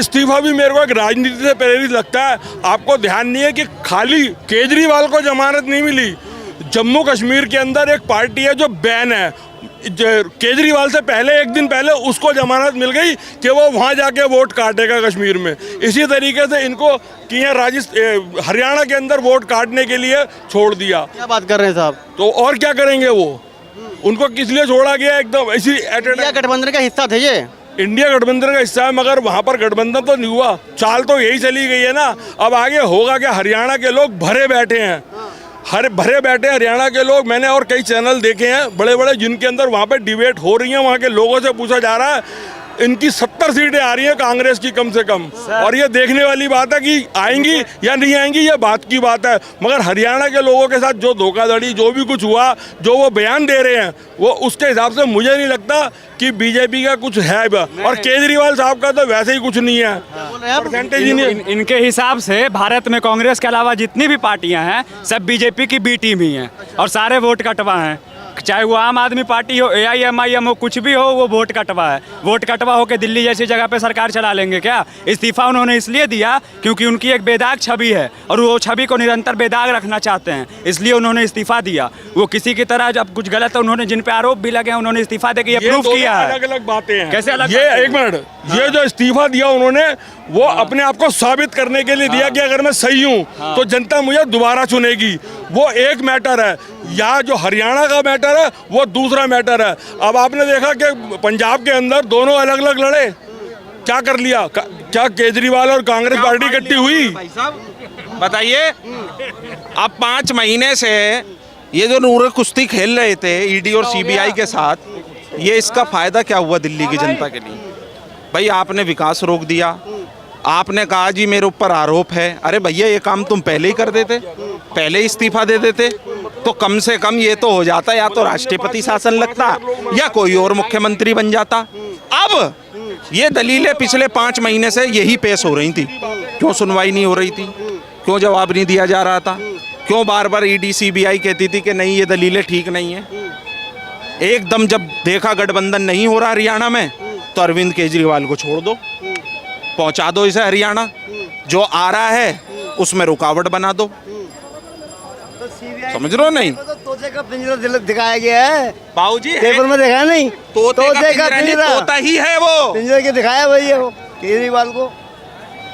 इस्तीफा भी मेरे को एक राजनीति से प्रेरित लगता है। आपको ध्यान नहीं है कि खाली केजरीवाल को जमानत नहीं मिली, जम्मू कश्मीर के अंदर एक पार्टी है जो बैन है, केजरीवाल से पहले एक दिन पहले उसको जमानत मिल गई कि वो वहाँ जाके वोट काटेगा कश्मीर में। इसी तरीके से इनको कि यहाँ हरियाणा के अंदर वोट काटने के लिए छोड़ दिया। क्या बात कर रहे हैं साहब? तो और क्या करेंगे वो, उनको किस लिए छोड़ा गया एकदम इसी इंडिया गठबंधन का हिस्सा थे ये। इंडिया गठबंधन का हिस्सा है, मगर वहाँ पर गठबंधन तो नहीं हुआ, चाल तो यही चली गई है ना। अब आगे होगा क्या? हरियाणा के लोग भरे बैठे हैं, भरे बैठे हरियाणा के लोग। मैंने और कई चैनल देखे हैं बड़े बड़े जिनके अंदर वहाँ पे डिबेट हो रही है, वहाँ के लोगों से पूछा जा रहा है इनकी 70 सीटें आ रही हैं कांग्रेस की कम से कम, और ये देखने वाली बात है कि आएंगी या नहीं आएंगी, ये बात की बात है। मगर हरियाणा के लोगों के साथ जो धोखाधड़ी, जो भी कुछ हुआ, जो वो बयान दे रहे हैं, वो उसके हिसाब से मुझे नहीं लगता कि बीजेपी का कुछ है। और केजरीवाल साहब का तो वैसे ही कुछ नहीं है, परसेंटेज ही नहीं। इनके हिसाब से भारत में कांग्रेस के अलावा जितनी भी पार्टियां हैं सब बीजेपी की बी टीम ही हैं और सारे वोट कटवा हैं। चाहे वो आम आदमी पार्टी हो, AIMIM हो, कुछ भी हो, वो वोट कटवा है। वोट कटवा हो के दिल्ली जैसी जगह पे सरकार चला लेंगे क्या? इस्तीफा उन्होंने इसलिए दिया क्योंकि उनकी एक बेदाग छवि है और वो छवि को निरंतर बेदाग रखना चाहते हैं, इसलिए उन्होंने इस्तीफा दिया। वो किसी की तरह जब कुछ गलत है, उन्होंने जिन पे आरोप भी लगे उन्होंने इस्तीफा देके ये प्रूव किया है। अलग अलग बातें हैं। कैसे अलग? ये एक मिनट, ये जो इस्तीफा दिया उन्होंने, वो अपने आप को साबित करने के लिए दिया कि अगर मैं सही हूँ तो जनता मुझे दोबारा चुनेगी। वो एक मैटर है, या जो हरियाणा का मैटर है वो दूसरा मैटर है। अब आपने देखा कि पंजाब के अंदर दोनों अलग अलग लड़े, क्या कर लिया? क्या केजरीवाल और कांग्रेस पार्टी इकट्ठी हुई? बताइए, अब 5 महीने से ये जो नूरे कुश्ती खेल रहे थे ईडी और सीबीआई के साथ, ये इसका फायदा क्या हुआ दिल्ली की जनता के लिए? भाई आपने विकास रोक दिया, आपने कहा जी मेरे ऊपर आरोप है। अरे भैया ये काम तुम पहले ही कर देते, पहले इस्तीफा दे देते तो कम से कम ये तो हो जाता, या तो राष्ट्रपति शासन लगता या कोई और मुख्यमंत्री बन जाता। अब ये दलीलें पिछले 5 महीने से यही पेश हो रही थी। क्यों सुनवाई नहीं हो रही थी? क्यों जवाब नहीं दिया जा रहा था? क्यों बार बार ईडी सीबीआई कहती थी कि नहीं ये दलीलें ठीक नहीं है? एकदम जब देखा गठबंधन नहीं हो रहा हरियाणा में तो अरविंद केजरीवाल को छोड़ दो, पहुंचा दो इसे हरियाणा, जो आ रहा है उसमें रुकावट बना दो। समझ रहे हो? नहीं तोते का पिंजरा दिखाया गया है बाबूजी, पेपर में देखा नहीं? तोते का पिंजरा तोता ही है वो, पिंजरे के दिखाया भैया वो केजरीवाल को।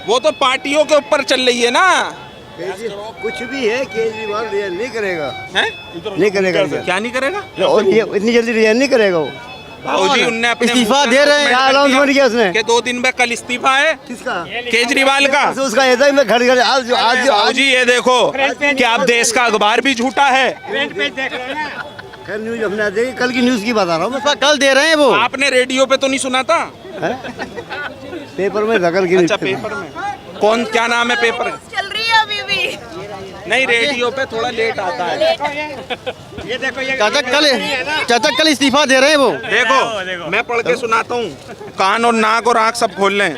वो तो पार्टियों के ऊपर चल रही है ना। कुछ भी है, केजरीवाल रिजाइन नहीं करेगा। हैं? नहीं करेगा। क्या नहीं करेगा? इतनी जल्दी रिजाइन नहीं करेगा वो। बाबूजी उनने अपने इस्तीफा दे रहे हैं, अनाउंसमेंट किया उसने कि 2 दिन में कल इस्तीफा है। किसका? केजरीवाल का। उसका ऐसा ही मैं घर आज बाबूजी ये देखो कि आप देश का अखबार भी झूठा है। खैर न्यूज हमने देखी, कल की न्यूज की बता रहा हूँ। कल दे रहे हैं वो। आपने रेडियो पे तो नहीं सुना था? पेपर में नकल की। अच्छा पेपर में कौन, क्या नाम है पेपर? चल रही है अभी भी। नहीं रेडियो पे थोड़ा लेट आता है। ये देखो, ये चाचा कल इस्तीफा दे रहे हैं वो। देखो मैं पढ़ के सुनाता हूँ, कान और नाक और आँख सब खोल लें।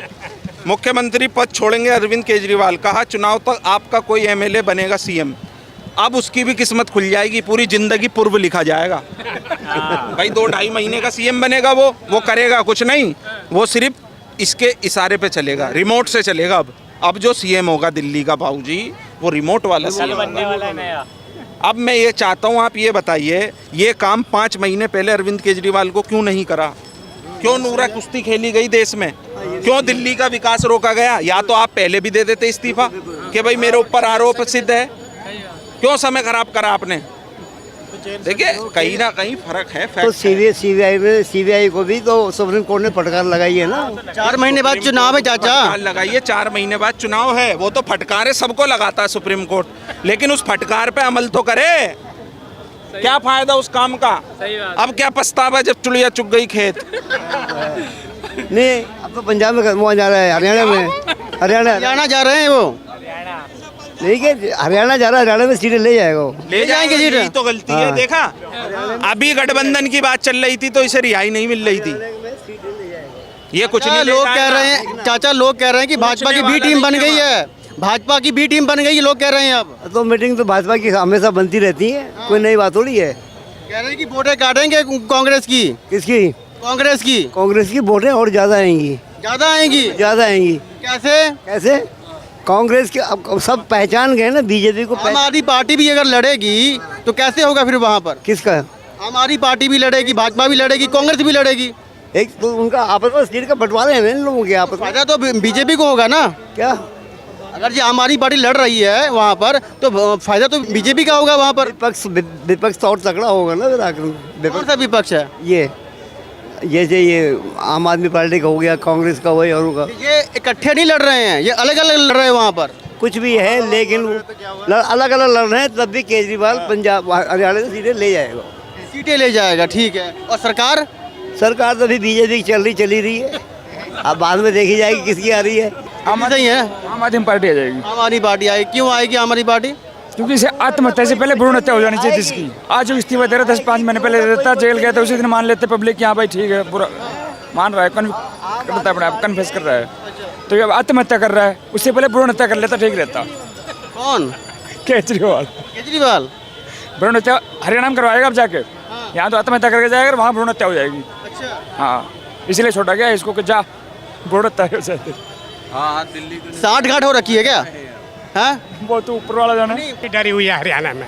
मुख्यमंत्री पद छोड़ेंगे अरविंद केजरीवाल, कहा चुनाव तक आपका कोई MLA बनेगा CM। अब उसकी भी किस्मत खुल जाएगी, पूरी जिंदगी पूर्व लिखा जाएगा। भाई 2-2.5 महीने का CM बनेगा वो करेगा कुछ नहीं, वो सिर्फ इसके इशारे पे चलेगा, रिमोट से चलेगा। अब जो CM होगा दिल्ली का बाबूजी, वो रिमोट वाला CM बनने वाला है नया। अब मैं ये चाहता हूँ आप ये बताइए, ये काम 5 महीने पहले अरविंद केजरीवाल को क्यों नहीं करा? क्यों नूरा कुश्ती खेली गई देश में? क्यों दिल्ली का विकास रोका गया? या तो आप पहले भी दे देते इस्तीफा कि भाई मेरे ऊपर आरोप सिद्ध है। क्यों समय खराब करा आपने? देखिए कहीं ना कहीं फर्क है। तो सीबीआई को भी तो सुप्रीम कोर्ट ने फटकार लगाई है ना। 4 महीने बाद चुनाव है चाचा। लगाइए, 4 महीने बाद चुनाव है, वो तो फटकारे सबको लगाता है सुप्रीम कोर्ट, लेकिन उस फटकार पे अमल तो करे। क्या फायदा उस काम का? अब क्या पछतावा जब चुड़िया चुग गई खेत। नहीं अब तो पंजाब में वहाँ जा रहा है, हरियाणा में। हरियाणा जा रहे हैं वो। नहीं कि हरियाणा जा रहा है, हरियाणा में सीटें ले जाएगा वो। ले जाएंगे सीटें। तो गलती है। देखा अभी गठबंधन की बात चल रही थी तो इसे रिहाई नहीं मिल रही थी। ये कुछ नहीं, लोग कह रहे हैं चाचा, लोग कह रहे हैं कि भाजपा की बी टीम बन गई है, भाजपा की बी टीम बन गई, लोग कह रहे हैं। अब तो मीटिंग तो भाजपा की हमेशा बनती रहती है, कोई नई बात थोड़ी है। कह रहे हैं कि वोटें काटेंगे कांग्रेस की। किसकी? कांग्रेस की। कांग्रेस की वोटें और ज्यादा आएंगी, ज्यादा आएंगी। कैसे? कैसे? कांग्रेस के अब सब पहचान गए ना बीजेपी को। आम आदमी पार्टी भी अगर लड़ेगी तो कैसे होगा फिर वहाँ पर? किसका? आम आदमी पार्टी भी लड़ेगी, भाजपा भी लड़ेगी, कांग्रेस भी लड़ेगी। एक तो उनका आपस में सीट का बंटवारे हैं इन लोगों के आपस में। फायदा तो बीजेपी को होगा ना। क्या अगर जी आम आदमी पार्टी लड़ रही है वहाँ पर तो फायदा तो बीजेपी का होगा वहाँ पर। विपक्ष तो और तगड़ा होगा ना फिर आखिर। कौन सा विपक्ष है? ये जैसे ये आम आदमी पार्टी का हो गया, कांग्रेस का वही और होगा। ये इकट्ठे नहीं लड़ रहे हैं, ये अलग अलग लड़ रहे हैं वहाँ पर। कुछ भी है लेकिन अलग अलग लड़ रहे हैं, तब भी केजरीवाल पंजाब हरियाणा से सीटें ले जाएगा। सीटें ले जाएगा, ठीक है। और सरकार तो अभी बीजेपी चली रही है। अब बाद में देखी जाएगी किसकी आ रही है। सही है, आम आदमी पार्टी आ जाएगी, आम आदमी पार्टी आएगी। क्यों आएगी आम आदमी पार्टी? क्योंकि इसे आत्महत्या से पहले भ्रूण हत्या हो जानी चाहिए इसकी। आज जो इस्तीफा दे रहा 10-5 महीने पहले देता, जेल गया था, उसी दिन मान लेते पब्लिक यहाँ भाई ठीक है, पूरा मान रहा है, अपने आप कन्फेस कर रहा है। तो ये आत्महत्या कर रहा है, उससे पहले भ्रूण हत्या कर लेता, ठीक रहता। कौन? केजरीवाल केजरीवाल भ्रूण हत्या हरियाणा में करवाएगा अब जाके। यहाँ तो आत्महत्या करके जाएगा, वहाँ भ्रूण हत्या हो जाएगी। अच्छा, हाँ, इसलिए छोड़ा गया इसको कि जा भ्रूण हत्या हो जाए। हाँ दिल्ली 60 घाट हो रखी है क्या? हाँ, वो तो ऊपर वाला जाना। डरी हुई है हरियाणा में।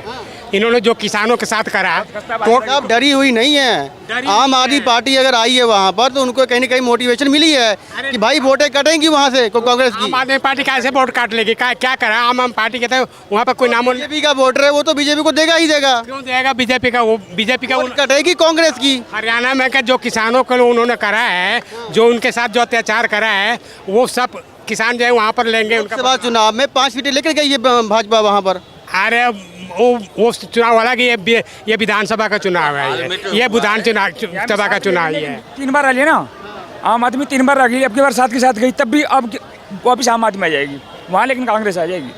इन्होंने जो किसानों के साथ करा तो अब डरी हुई नहीं है। आम आदमी पार्टी अगर आई है वहाँ पर तो उनको कहीं ना कहीं मोटिवेशन मिली है कि भाई वोटें कटेंगी वहाँ से कांग्रेस की। आम आदमी पार्टी कैसे वोट काट लेगी? क्या करा आम आदमी पार्टी कहते हैं वहाँ पर कोई नाम बीजेपी का वोटर है वो तो बीजेपी को देगा ही देगा। क्यों देगा बीजेपी का? वो बीजेपी का वोट कटेगी कांग्रेस की। हरियाणा में का जो किसानों को उन्होंने करा है, जो उनके साथ जो अत्याचार करा है, वो सब किसान जो है वहाँ पर लेंगे। लोकसभा चुनाव में 5 सीटें लेकर गई है भाजपा वहाँ पर। अरे वो चुनाव वाला कि ये विधानसभा का चुनाव है, ये विधानसभा का चुनाव ही है। 3 बार आ लिया ना आम आदमी, 3 बार आ गई, अब की बार 7 के साथ गई, तब भी अब वापिस आम आदमी आ जाएगी वहाँ, लेकिन कांग्रेस आ जाएगी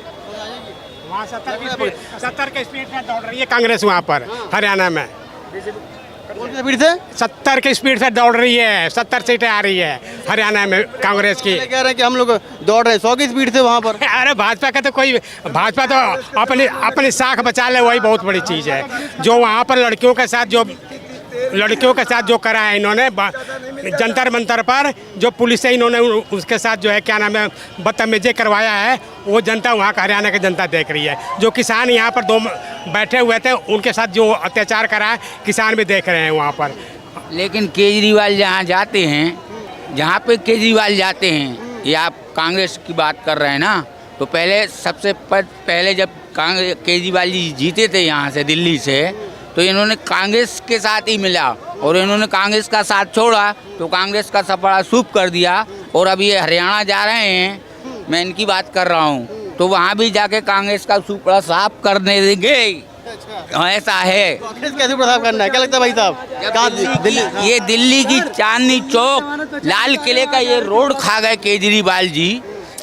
वहाँ 70 के स्पीड में दौड़ रही है कांग्रेस वहाँ पर हरियाणा में। कौन सी स्पीड से? 70 की स्पीड से दौड़ रही है, 70 सीटें आ रही है हरियाणा में कांग्रेस की। कह रहे हैं कि हम लोग दौड़ रहे हैं 100 की स्पीड से वहाँ पर। अरे भाजपा का तो भाजपा तो अपनी साख बचा ले, वही बहुत बड़ी चीज़ है। जो वहाँ पर लड़कियों के साथ जो करा है इन्होंने जंतर मंतर पर, जो पुलिस से इन्होंने उसके साथ जो है क्या नाम है बदतमीजी करवाया है, वो जनता वहाँ का हरियाणा की जनता देख रही है। जो किसान यहाँ पर बैठे हुए थे उनके साथ जो अत्याचार करा है किसान भी देख रहे हैं वहाँ पर। लेकिन केजरीवाल जहाँ पे केजरीवाल जाते हैं, ये आप कांग्रेस की बात कर रहे हैं ना, तो सबसे पहले जब केजरीवाल जी जीते थे यहाँ से दिल्ली से, तो इन्होंने कांग्रेस के साथ ही मिला और इन्होंने कांग्रेस का साथ छोड़ा तो कांग्रेस का सपड़ा सूप कर दिया। और अभी ये हरियाणा जा रहे हैं, मैं इनकी बात कर रहा हूँ, तो वहाँ भी जाके कांग्रेस का सुपड़ा साफ करने देंगे। ऐसा है। कांग्रेस कैसे प्रसाद करना है? क्या लगता है भाई साहब? ये दिल्ली की चांदनी चौक लाल किले का ये रोड खा गए केजरीवाल जी।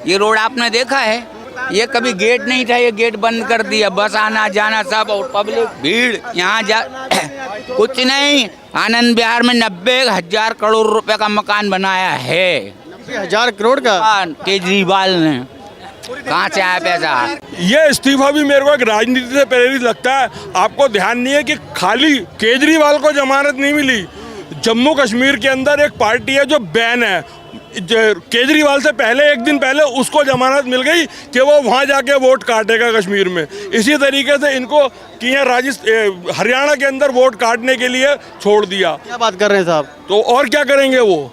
ये रोड आपने देखा है? ये कभी गेट नहीं था, ये गेट बंद कर दिया, बस आना जाना सब, और पब्लिक भीड़ यहाँ कुछ नहीं। आनंद विहार में 90,000 करोड़ रुपए का मकान बनाया है। 90,000 करोड़ का? केजरीवाल ने कहाँ से आया पैसा? ये इस्तीफा भी मेरे को एक राजनीति से प्रेरित लगता है। आपको ध्यान नहीं है कि खाली केजरीवाल को जमानत नहीं मिली, जम्मू कश्मीर के अंदर एक पार्टी है जो बैन है, केजरीवाल से पहले 1 दिन पहले उसको जमानत मिल गई कि वो वहाँ जाके वोट काटेगा कश्मीर में। इसी तरीके से इनको कि यहाँ हरियाणा के अंदर वोट काटने के लिए छोड़ दिया। क्या बात कर रहे हैं साहब? तो और क्या करेंगे वो?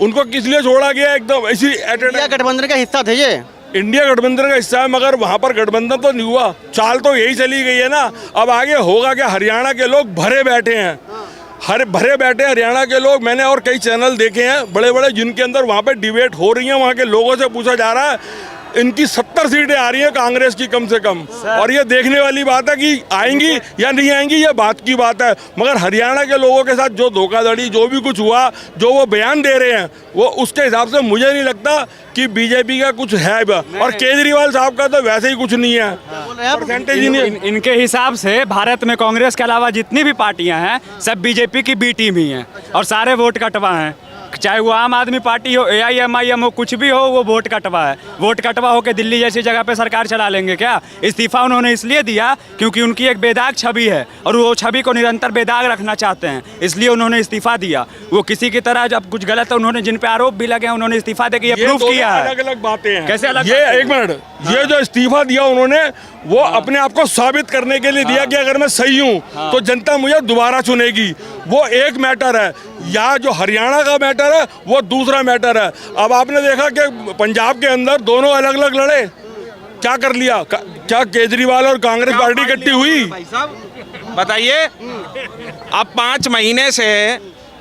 उनको किस लिए छोड़ा गया? एकदम इसी इंडिया गठबंधन का हिस्सा थे ये। इंडिया गठबंधन का हिस्सा है, मगर वहाँ पर गठबंधन तो नहीं हुआ, चाल तो यही चली गई है ना। अब आगे होगा क्या? हरियाणा के लोग भरे बैठे हैं, भरे बैठे हरियाणा के लोग। मैंने और कई चैनल देखे हैं बड़े बड़े जिनके अंदर वहाँ पे डिबेट हो रही है, वहाँ के लोगों से पूछा जा रहा है इनकी 70 सीटें आ रही हैं कांग्रेस की कम से कम, और ये देखने वाली बात है कि आएंगी या नहीं आएंगी, ये बात की बात है। मगर हरियाणा के लोगों के साथ जो धोखाधड़ी, जो भी कुछ हुआ, जो वो बयान दे रहे हैं, वो उसके हिसाब से मुझे नहीं लगता कि बीजेपी का कुछ है। और केजरीवाल साहब का तो वैसे ही कुछ नहीं है, परसेंटेज ही नहीं। इनके हिसाब से भारत में कांग्रेस के अलावा जितनी भी पार्टियां हैं सब बीजेपी की बी टीम ही हैं और सारे वोट कटवा हैं। चाहे वो आम आदमी पार्टी हो, AIMIM हो, कुछ भी हो, वो वोट कटवा है। वोट कटवा होकर दिल्ली जैसी जगह पे सरकार चला लेंगे क्या? इस्तीफा उन्होंने इसलिए दिया क्योंकि उनकी एक बेदाग छवि है और वो छवि को निरंतर बेदाग रखना चाहते हैं, इसलिए उन्होंने इस्तीफा दिया। वो किसी की तरह जब कुछ गलत है, उन्होंने जिन पे आरोप भी लगे हैं, उन्होंने इस्तीफा देके ये प्रूफ किया है। अलग अलग बातें हैं। कैसे अलग ये बातें? एक मिनट, ये जो इस्तीफा दिया उन्होंने, वो अपने आप को साबित करने के लिए दिया कि अगर मैं सही हूँ तो जनता मुझे दोबारा चुनेगी। वो एक मैटर है। या जो हरियाणा का मैटर है वो दूसरा मैटर है। अब आपने देखा कि पंजाब के अंदर दोनों अलग अलग लड़े, क्या कर लिया? क्या केजरीवाल और कांग्रेस पार्टी इकट्ठी हुई? भाई साहब बताइए, अब 5 महीने से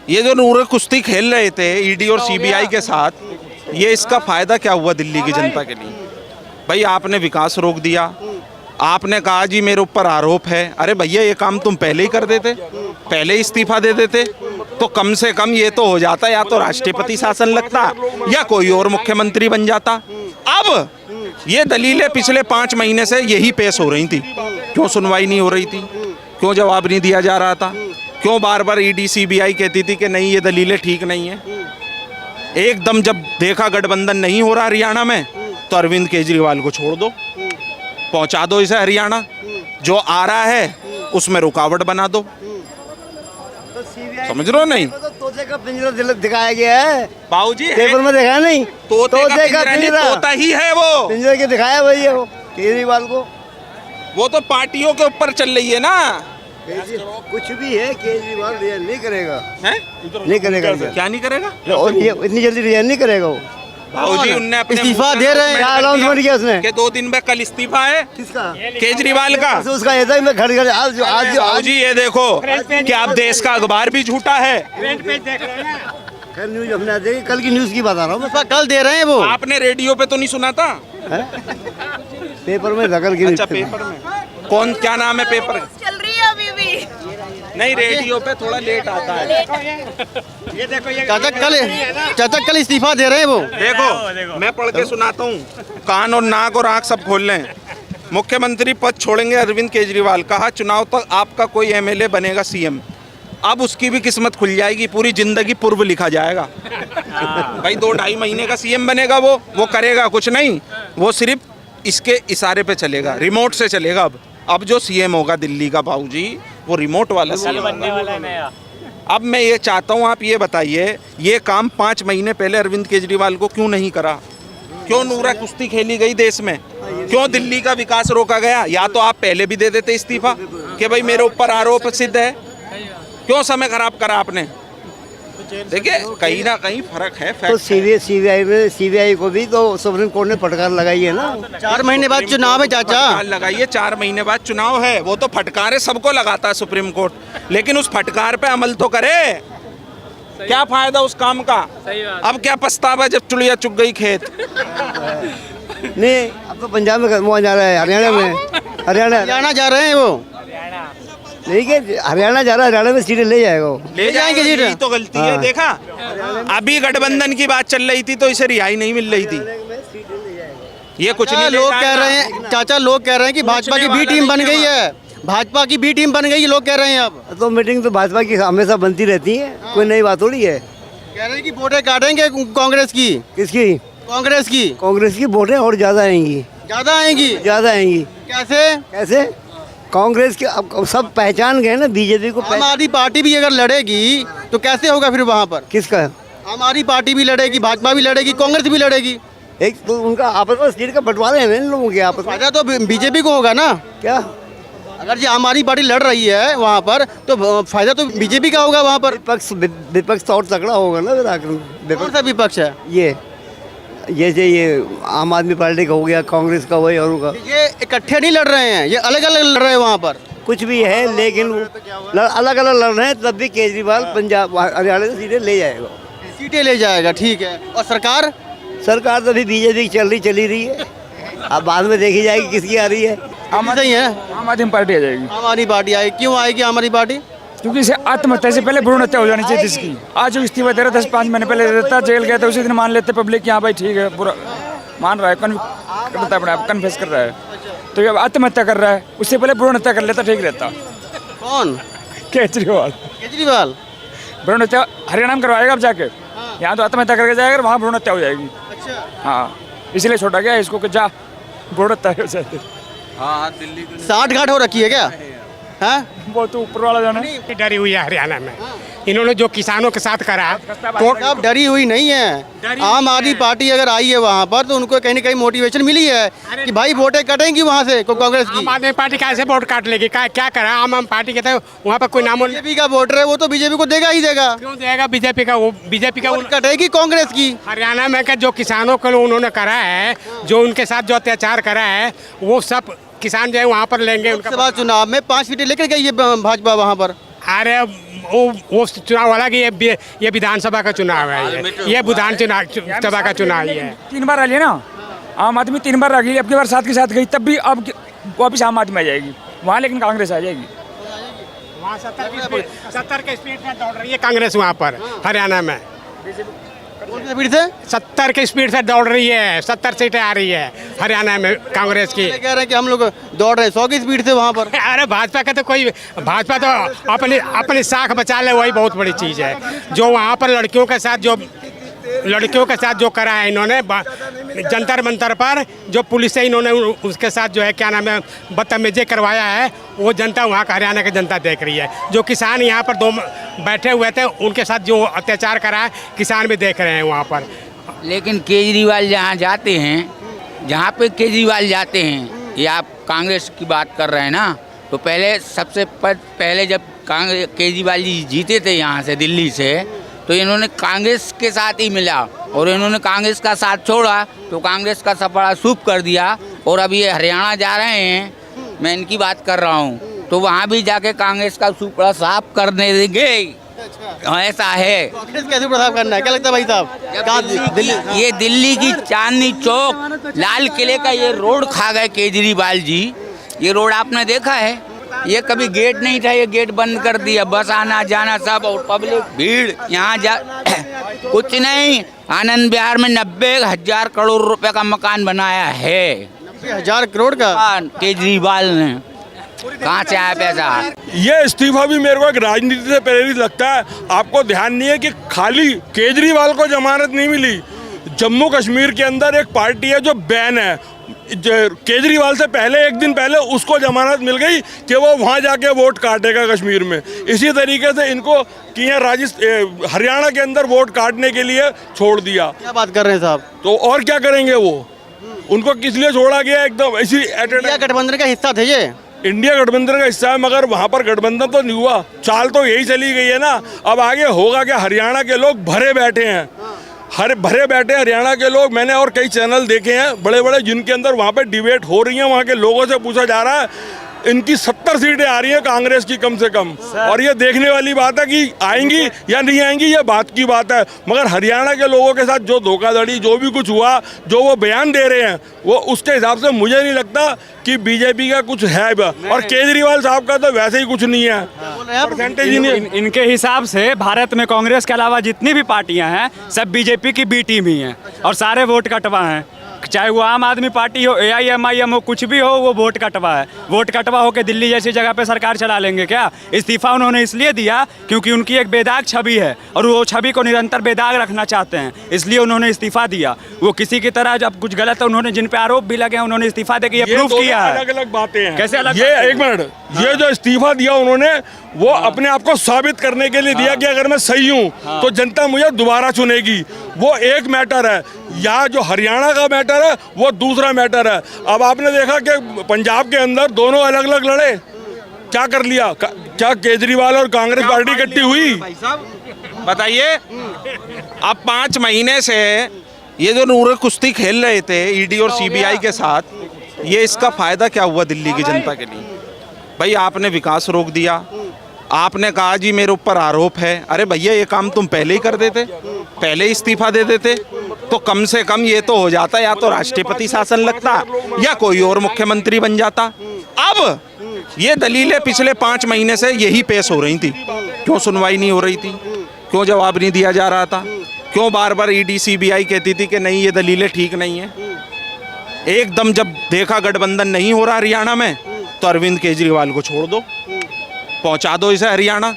ये जो नूरे कुश्ती खेल रहे थे ईडी और सीबीआई के साथ, ये इसका फायदा क्या हुआ दिल्ली की जनता के लिए? भाई आपने विकास रोक दिया, आपने कहा जी मेरे ऊपर आरोप है। अरे भैया ये काम तुम पहले ही कर देते, पहले ही इस्तीफा दे देते तो कम से कम ये तो हो जाता, या तो राष्ट्रपति शासन लगता या कोई और मुख्यमंत्री बन जाता। अब ये दलीलें पिछले 5 महीने से यही पेश हो रही थी। क्यों सुनवाई नहीं हो रही थी? क्यों जवाब नहीं दिया जा रहा था? क्यों बार बार ईडी सीबीआई कहती थी कि नहीं ये दलीलें ठीक नहीं है? एकदम जब देखा गठबंधन नहीं हो रहा हरियाणा में, तो अरविंद केजरीवाल को छोड़ दो, पहुंचा दो इसे हरियाणा। जो आ रहा है उसमें रुकावट बना दो। समझ रहे हो नहीं? तोते का पिंजरा दिखाया गया है, बाबूजी पेपर में दिखाया नहीं। तोते का पिंजरा नहीं, तोता ही है वो। पिंजरे के दिखाया भाई है वो केजरीवाल को। वो तो पार्टियों के ऊपर चल रही है ना। कुछ भी है, केजरीवाल रिजाइन नहीं करेगा, हैं? नहीं करेगा। क्या नहीं करेगा? और ये इतनी जल्दी रिजाइन नहीं करेगा वो। बाबूजी उनने अपने इस्तीफा दे रहे हैं। क्या अनाउंसमेंट किया उसने? कि 2 दिन में कल इस्तीफा है किसका? केजरीवाल का। तो उसका ऐसा ही मैं घर घर आज बाबूजी ये देखो कि आप देश का अखबार भी झूठा है। कल न्यूज हमने आज देखी, कल की न्यूज की बता रहा हूँ मैं। कल दे रहे हैं वो। आपने रेडियो पे तो नहीं सुना था? पेपर में नकल की। अच्छा पेपर में कौन, क्या नाम है पेपर? चल रही है अभी भी। नहीं रेडियो पे थोड़ा लेट आता है। चाचा कल इस्तीफा दे रहे हैं वो। देखो मैं पढ़ के सुनाता हूँ, कान और नाक और आँख सब खोल लें। मुख्यमंत्री पद छोड़ेंगे अरविंद केजरीवाल, कहा चुनाव तक आपका कोई एमएलए बनेगा सीएम। अब उसकी भी किस्मत खुल जाएगी, पूरी जिंदगी पूर्व लिखा जाएगा। भाई 2-2.5 महीने का सीएम बनेगा वो करेगा कुछ नहीं, वो सिर्फ इसके इशारे पे चलेगा, रिमोट से चलेगा। अब जो सीएम होगा दिल्ली का बाबूजी, वो रिमोट वाला सीएम बनने वाला है नया। अब मैं ये चाहता हूँ आप ये बताइए, ये काम 5 महीने पहले अरविंद केजरीवाल को क्यों नहीं करा? क्यों नूरा कुश्ती खेली गई देश में? क्यों दिल्ली का विकास रोका गया? या तो आप पहले भी दे देते इस्तीफा कि भाई मेरे ऊपर आरोप सिद्ध है। क्यों समय खराब करा आपने? देखिए कहीं ना कहीं फर्क है। तो सीबीआई को भी तो सुप्रीम कोर्ट ने फटकार लगाई है ना। 4 महीने बाद चुनाव है चाचा। फटकार लगाइए, 4 महीने बाद चुनाव है। वो तो फटकारे सबको लगाता है सुप्रीम कोर्ट, लेकिन उस फटकार पे अमल तो करे। क्या फायदा उस काम का? अब क्या पछतावा जब चुड़िया चुग गई खेत। नहीं अब तो पंजाब में वहाँ जा रहा है, हरियाणा में। हरियाणा जा रहे हैं वो। नहीं कि हरियाणा जा रहा है, हरियाणा में सीटें ले जाएगा वो। ले जाएंगे जी। यही तो गलती है। देखा अभी गठबंधन की बात चल रही थी तो इसे रिहाई नहीं मिल रही थी। ये कुछ नहीं लोग कह रहे हैं चाचा, लोग कह रहे हैं कि भाजपा की बी टीम बन गई है। भाजपा की बी टीम बन गई, लोग कह रहे हैं। अब तो मीटिंग तो भाजपा की हमेशा बनती रहती है, कोई नई बात थोड़ी है। कह रहे हैं कि वोटें काटेंगे कांग्रेस की। किसकी? कांग्रेस की। कांग्रेस की वोटें और ज्यादा आएंगी, ज्यादा आएंगी। ज्यादा आएंगी। कैसे? कैसे? कांग्रेस के अब सब पहचान गए ना बीजेपी को। आम आदमी पार्टी भी अगर लड़ेगी तो कैसे होगा फिर वहाँ पर? किसका? आम आदमी पार्टी भी लड़ेगी, भाजपा भी लड़ेगी, कांग्रेस भी लड़ेगी। एक तो उनका आपस में सीट का बंटवारे हैं इन लोगों के आपस में। फायदा तो बीजेपी को होगा ना। क्या? अगर जी आम आदमी पार्टी लड़ रही है वहाँ पर तो फायदा तो बीजेपी का होगा वहाँ पर। विपक्ष तो और तगड़ा होगा ना फिर आकर। कौन सा विपक्ष है? ये जैसे ये आम आदमी पार्टी का हो गया, कांग्रेस का वही और होगा। ये इकट्ठे नहीं लड़ रहे हैं, ये अलग अलग लड़ रहे हैं वहाँ पर। कुछ भी है लेकिन अलग अलग लड़ रहे हैं, तब भी केजरीवाल पंजाब हरियाणा से सीटें ले जाएगा। सीटें ले जाएगा, ठीक है। और सरकार तो अभी बीजेपी की चली रही है। अब बाद में देखी जाएगी किसकी आ रही है। सही है, आम आदमी पार्टी आ जाएगी। आम आदमी पार्टी आएगी। क्यों आएगी आम आदमी पार्टी? क्योंकि इसे आत्महत्या से पहले भ्रूण हत्या हो जानी चाहिए जिसकी। आज जो इस्तीफा दे रहा 10-5 महीने पहले दे देता, जेल गया था उसी दिन मान लेते पब्लिक, यहाँ भाई ठीक है पूरा मान रहा है, कन्फेस कर रहा है, तो ये आत्महत्या कर रहा है, उससे पहले भ्रूण हत्या कर लेता, ठीक रहता। कौन? केजरीवाल केजरीवाल भ्रूण हत्या हरियाणा में करवाएगा अब जाके। यहाँ तो आत्महत्या करके जाएगा, वहाँ भ्रूण हत्या हो जाएगी। अच्छा, हाँ, इसलिए छोड़ा गया इसको कि जा भ्रूण हत्या हो जाए। हाँ दिल्ली की 60 घाट हो रखी है क्या? हाँ, वो तो ऊपर वाला जाना। डरी हुई है हरियाणा में, इन्होंने जो किसानों के साथ करा। अब डरी हुई नहीं है। आम आदमी पार्टी अगर आई है वहाँ पर तो उनको कहीं ना कहीं मोटिवेशन मिली है कि भाई वोटें कटेंगी वहाँ से कांग्रेस की। आम आदमी पार्टी कैसे वोट काट लेगी? क्या करा आम आदमी पार्टी के? तो वहाँ पर कोई नाम बीजेपी का वोटर है वो तो बीजेपी को देगा ही देगा। क्यों देगा बीजेपी का? वो बीजेपी का वोट कटेगी कांग्रेस की। हरियाणा में का जो किसानों को उन्होंने करा है, जो उनके साथ जो अत्याचार करा है, वो सब किसान जो है वहाँ पर लेंगे। उनका लोकसभा चुनाव में 5 सीटें लेकर गई है भाजपा वहाँ पर। अरे वो चुनाव वाला कि ये विधानसभा का चुनाव है, ये विधान सभा का चुनाव ही है। 3 बार आ लिया ना आम आदमी, 3 बार आ गई, अब की बार 7 के साथ गई, तब भी अब वापिस आम आदमी आ जाएगी वहाँ, लेकिन कांग्रेस आ जाएगी वहाँ 70 के स्पीड में दौड़ रही है कांग्रेस वहाँ पर हरियाणा में। स्पीड से 70 के स्पीड से दौड़ रही है, 70 सीटें आ रही है हरियाणा में कांग्रेस की। कह रहे हैं कि हम लोग दौड़ रहे हैं 100 की स्पीड से वहाँ पर। अरे भाजपा का तो भाजपा तो अपनी साख बचा ले, वही बहुत बड़ी चीज़ है। जो वहाँ पर लड़कियों के साथ जो करा है इन्होंने जंतर मंतर पर, जो पुलिस से इन्होंने उसके साथ जो है क्या नाम है बदतमीजी करवाया है, वो जनता वहाँ का हरियाणा की जनता देख रही है। जो किसान यहाँ पर बैठे हुए थे उनके साथ जो अत्याचार करा है किसान भी देख रहे हैं वहाँ पर। लेकिन केजरीवाल जहाँ पे केजरीवाल जाते हैं, ये आप कांग्रेस की बात कर रहे हैं ना, तो पहले जब केजरीवाल जी जीते थे यहाँ से दिल्ली से, तो इन्होंने कांग्रेस के साथ ही मिला और इन्होंने कांग्रेस का साथ छोड़ा तो कांग्रेस का सपड़ा सूप कर दिया। और अभी ये हरियाणा जा रहे हैं, मैं इनकी बात कर रहा हूँ, तो वहाँ भी जाके कांग्रेस का सुपड़ा साफ करने देंगे। ऐसा है। कांग्रेस कैसे प्रसाद करना है? क्या लगता है भाई साहब? ये दिल्ली की चांदनी चौक लाल किले का ये रोड खा गए केजरीवाल जी। ये रोड आपने देखा है? ये कभी गेट नहीं था, ये गेट बंद कर दिया, बस आना जाना सब, और पब्लिक भीड़ यहाँ कुछ नहीं। आनंद विहार में 90,000 करोड़ रुपए का मकान बनाया है। 90,000 करोड़ का केजरीवाल ने कहाँ से आया पैसा? ये इस्तीफा भी मेरे को एक राजनीति से प्रेरित लगता है। आपको ध्यान नहीं है कि खाली केजरीवाल को जमानत नहीं मिली, जम्मू कश्मीर के अंदर एक पार्टी है जो बैन है, केजरीवाल से पहले 1 दिन पहले उसको जमानत मिल गई कि वो वहाँ जाके वोट काटेगा कश्मीर में। इसी तरीके से इनको कि हरियाणा के अंदर वोट काटने के लिए छोड़ दिया। क्या बात कर रहे हैं साहब? तो और क्या करेंगे वो? उनको किस लिए छोड़ा गया? एकदम इसी इंडिया गठबंधन का हिस्सा थे ये। इंडिया गठबंधन का हिस्सा है, मगर वहाँ पर गठबंधन तो नहीं हुआ, चाल तो यही चली गई है ना। अब आगे होगा क्या? हरियाणा के लोग भरे बैठे हैं, भरे बैठे हरियाणा के लोग। मैंने और कई चैनल देखे हैं बड़े बड़े जिनके अंदर वहाँ पे डिबेट हो रही है, वहाँ के लोगों से पूछा जा रहा है इनकी 70 सीटें आ रही हैं कांग्रेस की कम से कम। और ये देखने वाली बात है कि आएंगी या नहीं आएंगी, ये बात की बात है। मगर हरियाणा के लोगों के साथ जो धोखाधड़ी, जो भी कुछ हुआ, जो वो बयान दे रहे हैं, वो उसके हिसाब से मुझे नहीं लगता कि बीजेपी का कुछ है। और केजरीवाल साहब का तो वैसे ही कुछ नहीं है, परसेंटेज ही नहीं। इनके हिसाब से भारत में कांग्रेस के अलावा जितनी भी पार्टियां हैं सब बीजेपी की बी टीम ही हैं और सारे वोट कटवा हैं। चाहे वो आम आदमी पार्टी हो, AIMIM हो, कुछ भी हो, वो वोट कटवा है। वोट कटवा होकर दिल्ली जैसी जगह पे सरकार चला लेंगे क्या? इस्तीफा उन्होंने इसलिए दिया क्योंकि उनकी एक बेदाग छवि है और वो छवि को निरंतर बेदाग रखना चाहते हैं, इसलिए उन्होंने इस्तीफा दिया। वो किसी की तरह जब कुछ गलत है, उन्होंने जिन पे आरोप भी लगे उन्होंने इस्तीफा देके ये प्रूफ किया है। अलग अलग बातें हैं। कैसे अलग? ये एक मिनट, ये जो इस्तीफा दिया उन्होंने, वो अपने आप को साबित करने के लिए दिया कि अगर मैं सही हूँ तो जनता मुझे दोबारा चुनेगी। वो एक मैटर है, या जो हरियाणा का मैटर है वो दूसरा मैटर है। अब आपने देखा कि पंजाब के अंदर दोनों अलग अलग लड़े, क्या कर लिया? क्या केजरीवाल और कांग्रेस पार्टी इकट्ठी हुई? बताइए, अब 5 महीने से ये जो नूरे कुश्ती खेल रहे थे ईडी और सीबीआई के साथ, ये इसका फायदा क्या हुआ दिल्ली की जनता के लिए? भाई आपने विकास रोक दिया, आपने कहा जी मेरे ऊपर आरोप है। अरे भैया ये काम तुम पहले ही कर देते, पहले इस्तीफा दे देते तो कम से कम ये तो हो जाता, या तो राष्ट्रपति शासन लगता या कोई और मुख्यमंत्री बन जाता। अब ये दलीलें पिछले 5 महीने से यही पेश हो रही थी। क्यों सुनवाई नहीं हो रही थी? क्यों जवाब नहीं दिया जा रहा था? क्यों बार बार ईडी सीबीआई कहती थी कि नहीं ये दलीलें ठीक नहीं है? एकदम जब देखा गठबंधन नहीं हो रहा हरियाणा में, तो अरविंद केजरीवाल को छोड़ दो, पहुंचा दो इसे हरियाणा,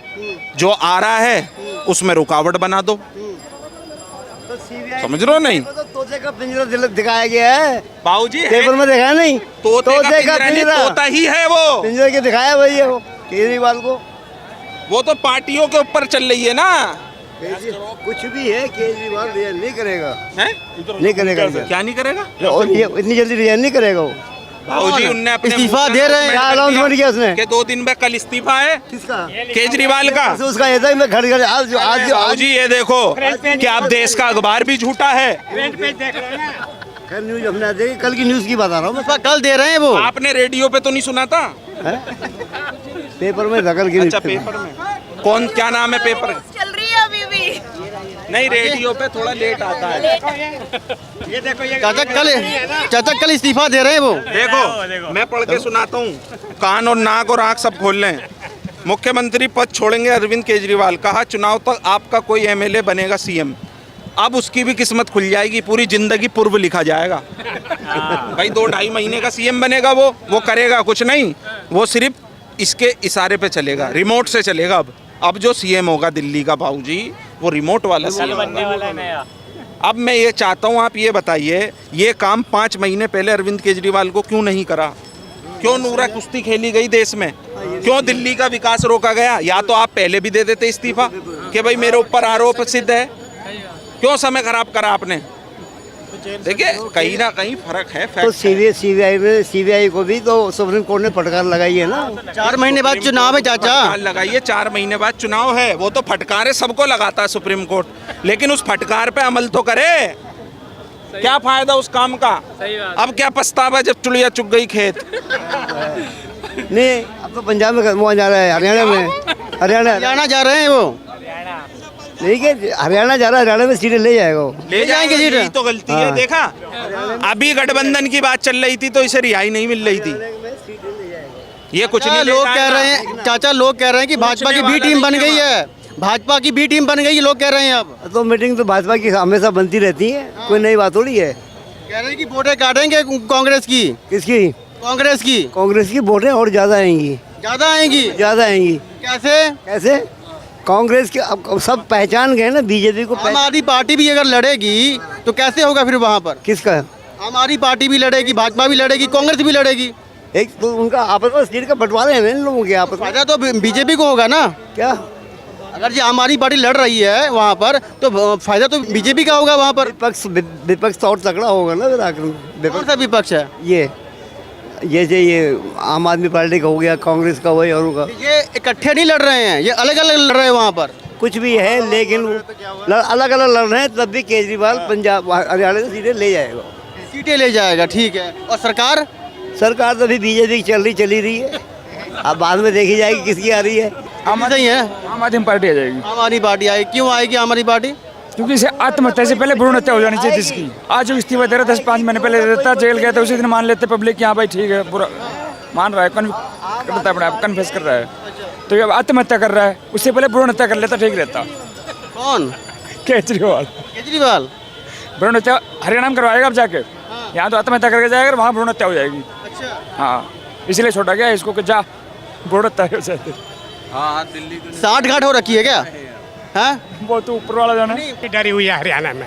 जो आ रहा है उसमें रुकावट बना दो। समझ रहे हो नहीं? तो तोते का पिंजरा दिखाया गया है, बाबूजी है, पेपर में दिखाया नहीं। तोते का पिंजरा नहीं, तोता ही है वो। पिंजरे के दिखाया वही है वो केजरीवाल को। वो तो पार्टियों के ऊपर चल रही है ना। कुछ भी है, केजरीवाल रिजाइन नहीं करेगा, हैं? नहीं करेगा। क्या नहीं करेगा? और ये इतनी जल्दी रिजाइन नहीं करेगा वो। बाबूजी उनने अपने इस्तीफा मुंह पे दे रहे हैं। क्या अनाउंसमेंट किया उसने? कि 2 दिन में कल इस्तीफा है किसका? केजरीवाल का। तो उसका ऐसा ही मैं घर घर आज बाबूजी ये देखो कि आप देश का अखबार भी झूठा है। कल न्यूज हमने आज देखी, कल की न्यूज की बता रहा हूँ मैं। कल दे रहे हैं वो। आपने रेडियो पे तो नहीं सुना था? पेपर में नकल की। अच्छा पेपर में कौन, क्या नाम है पेपर? चल रही है अभी भी। नहीं रेडियो पे थोड़ा लेट आता है। चाचा कल इस्तीफा दे रहे हैं वो। देखो मैं पढ़ के सुनाता हूँ, कान और नाक और आंख सब खोल लें। मुख्यमंत्री पद छोड़ेंगे अरविंद केजरीवाल, कहा चुनाव तक आपका कोई एमएलए बनेगा सीएम। अब उसकी भी किस्मत खुल जाएगी, पूरी जिंदगी पूर्व लिखा जाएगा। भाई 2-2.5 महीने का सीएम बनेगा वो करेगा कुछ नहीं, वो सिर्फ इसके इशारे पे चलेगा, रिमोट से चलेगा। अब जो सीएम होगा दिल्ली का बाबूजी, वो रिमोट वाला सीएम बनने वाला है नया। अब मैं ये चाहता हूँ आप ये बताइए, ये काम 5 महीने पहले अरविंद केजरीवाल को क्यों नहीं करा? क्यों नूरा कुश्ती खेली गई देश में? क्यों दिल्ली का विकास रोका गया? या तो आप पहले भी दे देते इस्तीफा कि भाई मेरे ऊपर आरोप सिद्ध है। क्यों समय खराब करा आपने? देखिए कहीं ना कहीं फर्क है। तो सीबीआई को भी तो सुप्रीम कोर्ट ने फटकार लगाई है ना। 4 महीने बाद चुनाव है चाचा। फटकार लगाइए, 4 महीने बाद चुनाव है। वो तो फटकारे सबको लगाता है सुप्रीम कोर्ट, लेकिन उस फटकार पे अमल तो करे। क्या फायदा उस काम का? अब क्या पछतावा जब चुड़िया चुग गई खेत। नहीं, अब तो पंजाब में वहाँ जा रहा है, हरियाणा में। हरियाणा जा रहे हैं वो। नहीं कि हरियाणा जा रहा है, हरियाणा में सीटें ले जाएगा वो। ले जाएंगे सीट। यही तो गलती है। देखा अभी गठबंधन की बात चल रही थी तो इसे रिहाई नहीं मिल रही थी। ये कुछ नहीं लोग कह रहे हैं चाचा, लोग कह रहे हैं कि भाजपा की बी टीम बन गई है, भाजपा की बी टीम बन गई है, लोग कह रहे हैं। अब तो मीटिंग तो भाजपा की हमेशा बनती रहती है, कोई नई बात थोड़ी है। कह रहे हैं कि वोटें काटेंगे कांग्रेस की। किसकी? कांग्रेस की। कांग्रेस की वोटें और ज्यादा आएंगी, ज्यादा आएंगी। ज्यादा आएंगी। कैसे? कैसे? कांग्रेस के अब सब पहचान गए ना बीजेपी को। आम आदमी पार्टी भी अगर लड़ेगी तो कैसे होगा फिर वहाँ पर? किसका? आम आदमी पार्टी भी लड़ेगी, भाजपा भी लड़ेगी, कांग्रेस भी लड़ेगी। एक तो उनका आपस में सीट का बंटवारे हैं इन लोगों के आपस में। फायदा तो बीजेपी को होगा ना। क्या? अगर जी आम आदमी पार्टी लड़ रही है वहाँ पर तो फायदा तो बीजेपी का होगा वहाँ पर। विपक्ष तो और तगड़ा होगा ना फिर आखिर में। कौन सा विपक्ष है? ये जैसे ये आम आदमी पार्टी का हो गया, कांग्रेस का वही और होगा। ये इकट्ठे नहीं लड़ रहे हैं, ये अलग अलग लड़ रहे हैं वहाँ पर। कुछ भी है लेकिन अलग अलग लड़ रहे हैं, तब भी केजरीवाल पंजाब हरियाणा से सीटें ले जाएगा। सीटें ले जाएगा, ठीक है। और सरकार तो अभी बीजेपी की चली रही है। अब बाद में देखी जाएगी किसकी आ रही है। सही है, आम आदमी पार्टी आ जाएगी। आम आदमी पार्टी आएगी। क्यों आएगी आम आदमी पार्टी? क्योंकि इसे आत्महत्या से पहले भ्रूण हत्या हो जानी चाहिए जिसकी। आज जो इस्तीफा दे रहा 10-5 महीने पहले देता, जेल गया था, उसी दिन मान लेते पब्लिक, यहाँ भाई ठीक है, पूरा मान रहा है, कन्फेस कर रहा है। तो ये आत्महत्या कर रहा है, उससे पहले भ्रूण हत्या कर लेता, ठीक रहता। कौन? केजरीवाल। केजरीवाल भ्रूण हत्या हरियाणा में करवाएगा अब जाके। यहाँ तो आत्महत्या करके जाएगा, वहाँ भ्रूण हत्या हो जाएगी। अच्छा। हाँ, इसलिए छोड़ा गया इसको कि जा भ्रूण हत्या हो जाए। हाँ दिल्ली 60 घाट हो रखी है क्या? हाँ, वो तो ऊपर वाला जाना। डरी हुई है हरियाणा में।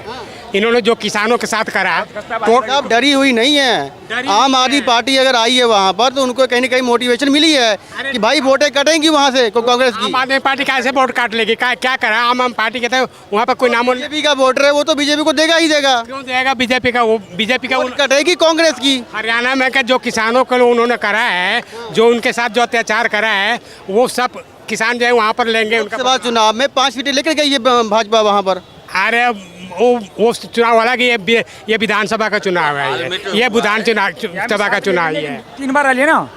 इन्होंने जो किसानों के साथ करा, अब डरी हुई नहीं है। आम आदमी पार्टी अगर आई है वहाँ पर तो उनको कहीं ना कहीं मोटिवेशन मिली है कि भाई वोटें कटेंगी वहाँ से कांग्रेस की। आम आदमी पार्टी कैसे वोट काट लेगी? क्या करा आम आदमी पार्टी? कहते हैं वहाँ पर कोई नाम बीजेपी का वोटर है, वो तो बीजेपी को देगा ही देगा। क्यों देगा बीजेपी का? वो बीजेपी का वोट कटेगी कांग्रेस की। हरियाणा में का जो किसानों को उन्होंने करा है, जो उनके साथ जो अत्याचार करा है, वो सब किसान जो है वहाँ पर लेंगे। लोकसभा चुनाव में 5 सीटें लेकर गई है भाजपा वहाँ पर। अरे वो चुनाव वाला कि ये विधानसभा का चुनाव है, ये विधानसभा का चुनाव ही है। 3 बार आ लिया ना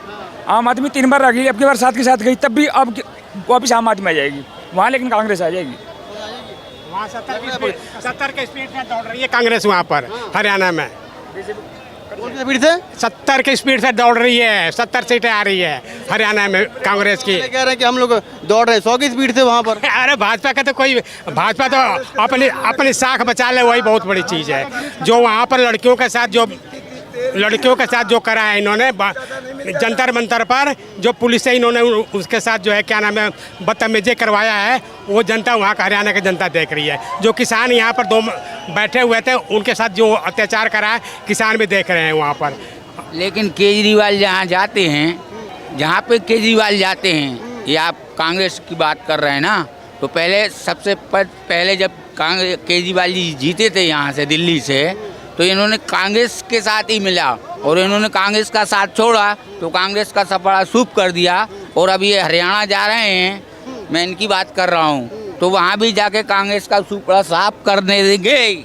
आम आदमी, 3 बार आ गई, अब की बार 7 के साथ गई, तब भी अब वापिस आम आदमी आ जाएगी वहाँ, लेकिन कांग्रेस आ जाएगी वहाँ। 70 के स्पीड में दौड़ रही है कांग्रेस वहाँ पर हरियाणा में। 70 की स्पीड से दौड़ रही है, 70 सीटें आ रही है हरियाणा में कांग्रेस की। कह रहे हैं कि हम लोग दौड़ रहे 100 की स्पीड से वहाँ पर। अरे भाजपा का तो भाजपा तो अपनी साख बचा ले, वही बहुत बड़ी चीज़ है। जो वहाँ पर लड़कियों के साथ जो लड़कियों के साथ जो करा है इन्होंने जंतर मंतर पर, जो पुलिस से इन्होंने उसके साथ जो है क्या नाम है बदतमीजी करवाया है, वो जनता वहाँ का हरियाणा की जनता देख रही है। जो किसान यहाँ पर दो बैठे हुए थे उनके साथ जो अत्याचार करा है किसान भी देख रहे हैं वहाँ पर। लेकिन केजरीवाल जहाँ जाते हैं, जहाँ पे केजरीवाल जाते हैं, ये आप कांग्रेस की बात कर रहे हैं ना, तो पहले सबसे पहले जब केजरीवाल जी जीते थे यहाँ से दिल्ली से, तो इन्होंने कांग्रेस के साथ ही मिला और इन्होंने कांग्रेस का साथ छोड़ा तो कांग्रेस का सफड़ा सूप कर दिया। और अब ये हरियाणा जा रहे हैं, मैं इनकी बात कर रहा हूँ, तो वहाँ भी जाके कांग्रेस का सुपड़ा साफ करने देंगे।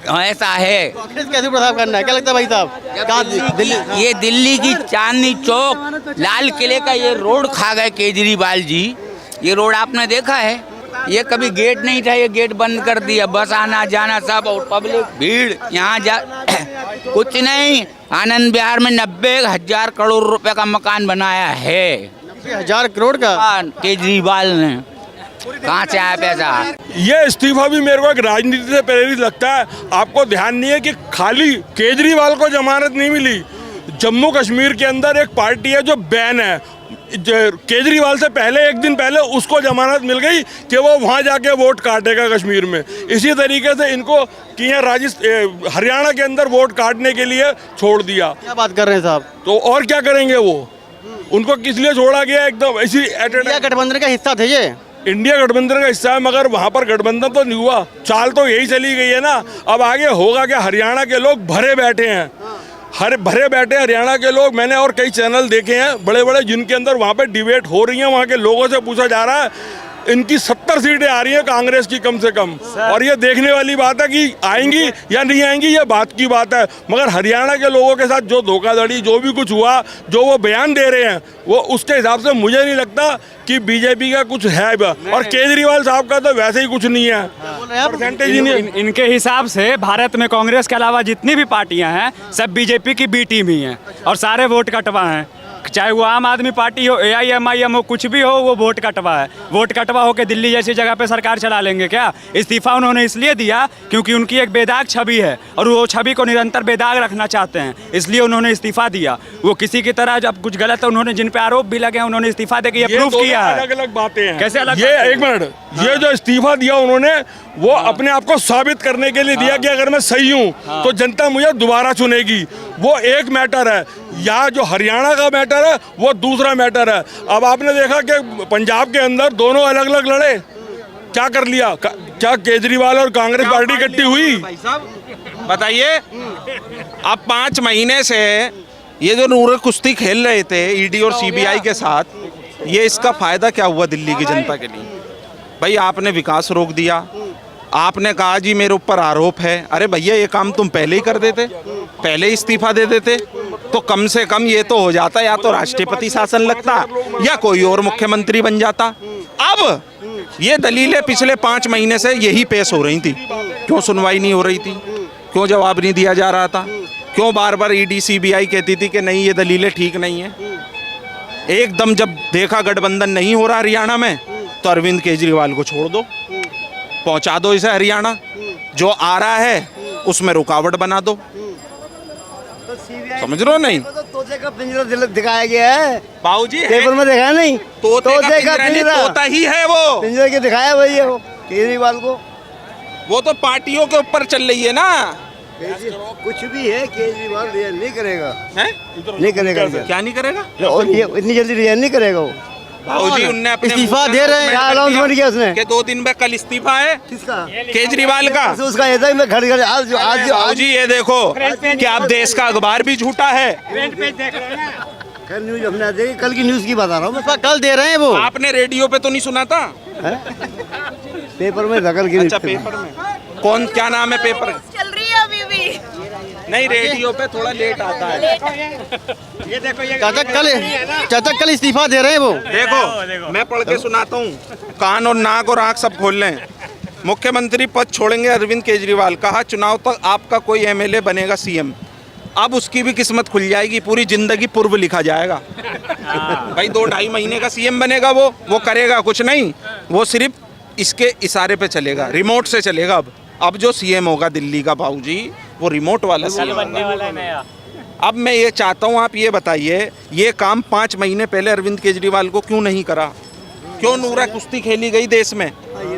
ऐसा है। कांग्रेस कैसे प्रसाद करना है, क्या लगता है भाई साहब? ये दिल्ली की चांदनी चौक लाल किले का ये रोड खा गए केजरीवाल जी। ये रोड आपने देखा है, ये कभी गेट नहीं था, ये गेट बंद कर दिया, बस आना जाना सब और पब्लिक भीड़ यहाँ जा कुछ नहीं। आनंद विहार में 90,000 करोड़ रुपए का मकान बनाया है। 90,000 करोड़ का केजरीवाल ने कहाँ से आया पैसा? ये इस्तीफा भी मेरे को एक राजनीति से प्रेरित लगता है। आपको ध्यान नहीं है कि खाली केजरीवाल को जमानत नहीं मिली, जम्मू कश्मीर के अंदर एक पार्टी है जो बैन है, केजरीवाल से पहले एक दिन पहले उसको जमानत मिल गई कि वो वहाँ जाके वोट काटेगा कश्मीर में। इसी तरीके से इनको कि यहाँ हरियाणा के अंदर वोट काटने के लिए छोड़ दिया। क्या बात कर रहे हैं साहब? तो और क्या करेंगे वो? उनको किस लिए छोड़ा गया? एकदम इसी इंडिया गठबंधन का हिस्सा थे ये। इंडिया गठबंधन का हिस्सा है, मगर वहाँ पर गठबंधन तो नहीं हुआ, चाल तो यही चली गई है ना। अब आगे होगा क्या? हरियाणा के लोग भरे बैठे हैं, भरे बैठे हरियाणा के लोग। मैंने और कई चैनल देखे हैं बड़े बड़े जिनके अंदर वहाँ पे डिबेट हो रही है, वहाँ के लोगों से पूछा जा रहा है इनकी 70 सीटें आ रही हैं कांग्रेस की कम से कम, और ये देखने वाली बात है कि आएंगी या नहीं आएंगी, ये बात की बात है। मगर हरियाणा के लोगों के साथ जो धोखाधड़ी, जो भी कुछ हुआ, जो वो बयान दे रहे हैं, वो उसके हिसाब से मुझे नहीं लगता कि बीजेपी का कुछ है। और केजरीवाल साहब का तो वैसे ही कुछ नहीं है, परसेंटेज ही नहीं। इनके हिसाब से भारत में कांग्रेस के अलावा जितनी भी पार्टियां हैं सब बीजेपी की बी टीम ही हैं और सारे वोट कटवा हैं। चाहे वो आम आदमी पार्टी हो, AIMIM हो, कुछ भी हो, वो वोट कटवा है। वोट कटवा होकर दिल्ली जैसी जगह पे सरकार चला लेंगे क्या? इस्तीफा उन्होंने इसलिए दिया क्योंकि उनकी एक बेदाग छवि है और वो छवि को निरंतर बेदाग रखना चाहते हैं, इसलिए उन्होंने इस्तीफा दिया। वो किसी की तरह जब कुछ गलत है, उन्होंने जिन पे आरोप भी लगे उन्होंने इस्तीफा देकर ये प्रूफ किया है। अलग अलग बातें हैं। कैसे अलग? ये एक मिनट, ये जो इस्तीफा दिया उन्होंने, वो अपने आप को साबित करने के लिए दिया कि अगर मैं सही हूँ तो जनता मुझे दोबारा चुनेगी। वो एक मैटर है, या जो हरियाणा का मैटर है वो दूसरा मैटर है। अब आपने देखा कि पंजाब के अंदर दोनों अलग अलग लड़े, क्या कर लिया? क्या केजरीवाल और कांग्रेस पार्टी इकट्ठी हुई? भाई साहब बताइए, अब 5 महीने से ये जो नूरे कुश्ती खेल रहे थे ईडी और सीबीआई के साथ, ये इसका फायदा क्या हुआ दिल्ली की जनता के लिए? भाई आपने विकास रोक दिया, आपने कहा जी मेरे ऊपर आरोप है। अरे भैया ये काम तुम पहले ही कर देते, पहले इस्तीफा दे देते तो कम से कम ये तो हो जाता, या तो राष्ट्रपति शासन लगता या कोई और मुख्यमंत्री बन जाता। अब ये दलीलें पिछले 5 महीने से यही पेश हो रही थी। क्यों सुनवाई नहीं हो रही थी? क्यों जवाब नहीं दिया जा रहा था? क्यों बार बार ईडी सीबीआई कहती थी कि नहीं ये दलीलें ठीक नहीं है? एकदम जब देखा गठबंधन नहीं हो रहा हरियाणा में, तो अरविंद केजरीवाल को छोड़ दो, पहुंचा दो इसे हरियाणा, जो आ रहा है उसमें रुकावट बना दो। समझ रहे हो? नहीं तोते का पिंजरा दिखाया गया है, बाबूजी पेपर में देखा नहीं? तोते का पिंजरा तोता ही है वो, पिंजरे के दिखाया वही है वो केजरीवाल को। वो तो पार्टियों के ऊपर चल रही है ना। कुछ भी है, केजरीवाल रिजाइन नहीं करेगा। हैं? नहीं करेगा। क्या नहीं करेगा? और ये इतनी जल्दी रिजाइन नहीं करेगा वो। बाबूजी उनने अपने इस्तीफा दे रहे हैं, क्या अनाउंसमेंट किया उसने? कि 2 दिन में कल इस्तीफा है किसका? केजरीवाल का। उसका ऐसा ही मैं घर घर आज बाबूजी ये देखो कि आप देश का अखबार भी झूठा है। कल न्यूज हमने देखी, कल की न्यूज की बता रहा हूँ मैं। कल दे रहे हैं वो। आपने रेडियो पे तो नहीं सुना था? पेपर में धकल की। अच्छा पेपर में कौन, क्या नाम है पेपर? चल रही है अभी भी। नहीं रेडियो पे थोड़ा लेट आता है। ये देखो, ये चाचा कल इस्तीफा दे रहे हैं वो। देखो मैं पढ़ के सुनाता हूँ, कान और नाक और आँख सब खोल लें। मुख्यमंत्री पद छोड़ेंगे अरविंद केजरीवाल, कहा चुनाव तक आपका कोई एमएलए बनेगा सीएम। अब उसकी भी किस्मत खुल जाएगी, पूरी जिंदगी पूर्व लिखा जाएगा। भाई 2-2.5 महीने का सीएम बनेगा वो करेगा कुछ नहीं, वो सिर्फ इसके इशारे पे चलेगा, रिमोट से चलेगा। अब जो सीएम होगा दिल्ली का बाबूजी, वो रिमोट वाला सीएम बनने वाला है नया। अब मैं ये चाहता हूँ, आप ये बताइए, ये काम 5 महीने पहले अरविंद केजरीवाल को क्यों नहीं करा? क्यों नूरा कुश्ती खेली गई देश में?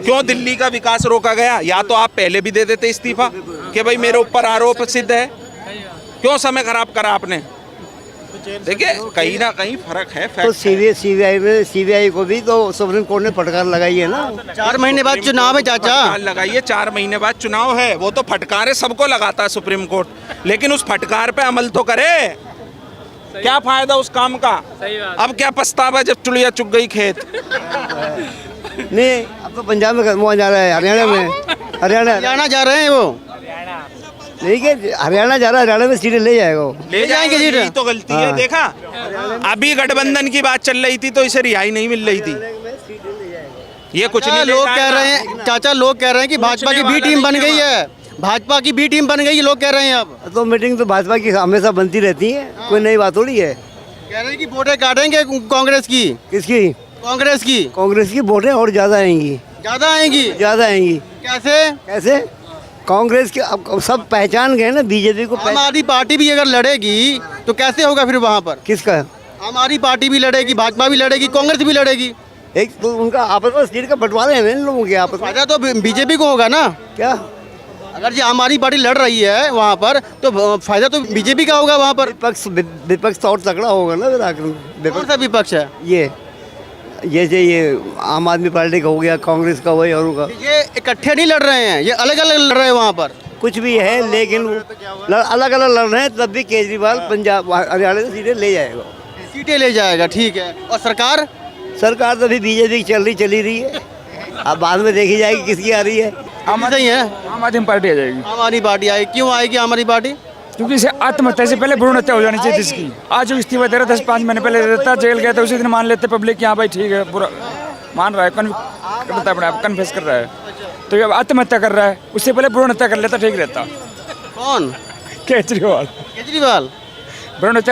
क्यों दिल्ली का विकास रोका गया? या तो आप पहले भी दे देते इस्तीफा कि भाई मेरे ऊपर आरोप सिद्ध है। क्यों समय खराब करा आपने? देखिए कहीं ना कहीं फर्क है। तो सीबीआई को भी तो सुप्रीम कोर्ट ने फटकार लगाई है ना। 4 महीने बाद चुनाव है चाचा। फटकार लगाइए, 4 महीने बाद चुनाव है, वो तो फटकारे सबको लगाता है सुप्रीम कोर्ट, लेकिन उस फटकार पे अमल तो करे। क्या फायदा उस काम का? अब क्या पछतावा जब चुड़िया चुग गई खेत। नहीं, अब तो पंजाब में वहाँ जा रहा है, हरियाणा में। हरियाणा जा रहे हैं वो। नहीं कि हरियाणा जा रहा है, हरियाणा में सीटें ले जाएगा वो। ले जाएंगे, सीट। यही तो गलती है। देखा, अभी गठबंधन की बात चल रही थी तो इसे रिहाई नहीं मिल रही थी। ये कुछ नहीं लोग कह रहे हैं चाचा, लोग कह रहे हैं कि भाजपा की बी टीम बन गई है। भाजपा की बी टीम बन गई, लोग कह रहे हैं। अब तो मीटिंग तो भाजपा की हमेशा बनती रहती है, कोई नई बात थोड़ी है। कह रहे हैं कि वोटें काटेंगे कांग्रेस की। किसकी? कांग्रेस की। कांग्रेस की वोटें और ज़्यादा आएंगी। ज्यादा आएंगी? ज़्यादा आएंगी। कैसे? कैसे? कांग्रेस के अब सब पहचान गए ना बीजेपी को। आम आदमी पार्टी भी अगर लड़ेगी तो कैसे होगा फिर वहाँ पर? किसका? आम आदमी पार्टी भी लड़ेगी, भाजपा भी लड़ेगी, कांग्रेस भी लड़ेगी। एक तो उनका आपस में सीट का बंटवारा है ना इन लोगों के आपस में। फायदा तो बीजेपी को होगा ना। क्या? अगर जी आम आदमी पार्टी लड़ रही है वहाँ पर तो फायदा तो बीजेपी का होगा वहाँ पर। विपक्ष तो और तगड़ा होगा ना फिर आखिर में। कौन सा विपक्ष है? ये जैसे ये आम आदमी पार्टी का हो गया, कांग्रेस का वही और का। ये इकट्ठे नहीं लड़ रहे हैं, ये अलग अलग लड़ रहे हैं वहाँ पर। कुछ भी है लेकिन अलग अलग लड़ रहे हैं, तब भी केजरीवाल पंजाब हरियाणा से सीटें ले जाएगा। सीटें ले जाएगा, ठीक है। और सरकार सरकार तो अभी बीजेपी की चली रही है, अब बाद में देखी जाएगी किसकी आ रही है। सही है, आम आदमी पार्टी आ जाएगी, आम आदमी पार्टी आएगी। क्यों आएगी आम आदमी पार्टी? क्योंकि इसे आत्महत्या से पहले भ्रूण हत्या हो जानी चाहिए जिसकी। आज जो इस्तीफा दे रहा 10-5 महीने पहले देता, जेल गया था, उसी दिन मान लेते पब्लिक, यहाँ भाई ठीक है, पूरा मान रहा है, अपने आप कन्फेस कर रहा है। तो ये अब आत्महत्या कर रहा है, उससे पहले भ्रूण हत्या कर लेता, ठीक रहता। कौन? केजरीवाल केजरीवाल भ्रूण हत्या